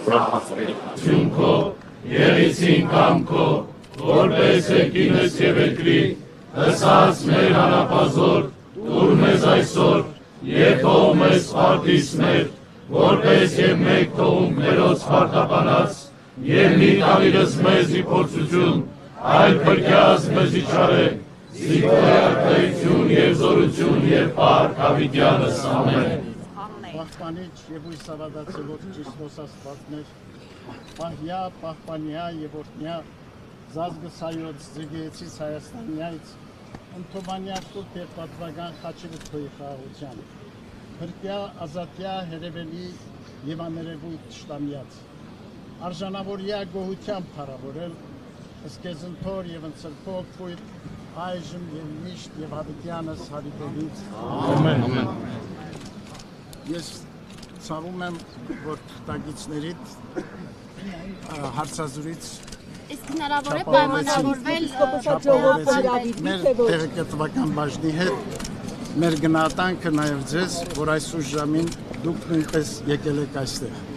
Ձյունքո, եղիցին կամքո, որպես եկինս և երկրի, հսած մեր հանապազոր, տուր մեզ այսօր, և թող մեզ պարտիս մեր, որպես և մեկ թողում մերոց պարտապանած, և մի տանիրս մեզ իպորցություն, այլ փրկյաս մեզ իչարե, զիգոյակայություն և զորություն և պարկ հավիտյանս ամեն։ Պահպանիչ և ույսավադացելով Քրիստոս Աստվածներ, պահյա, պահպանյա և օրհնյա, զազգսայոց ձգեցից Հայաստանյայց, ընդոմանյա սուրբ և պատվական խաչիվը քոյի խաղաղության, փրկյա, ազատյա, հերևելի և աներևույթ շտամյաց, արժանավորյա գոհությամբ փառավորել, ըսկեզնթոր և ընծրփող քույր, այժմ և միշտ և հավիտյանս հավիտենից։ Ամեն։ Ես ցավում եմ, որ թղթակիցներիդ հարցազրույց Իսկ հնարավոր է պայմանավորվել մեր տեղեկատվական բաժնի հետ, մեր գնահատանքը նաև ձեզ, որ այս ուժ ժամին դուք նույնպես եկել եք այստեղ։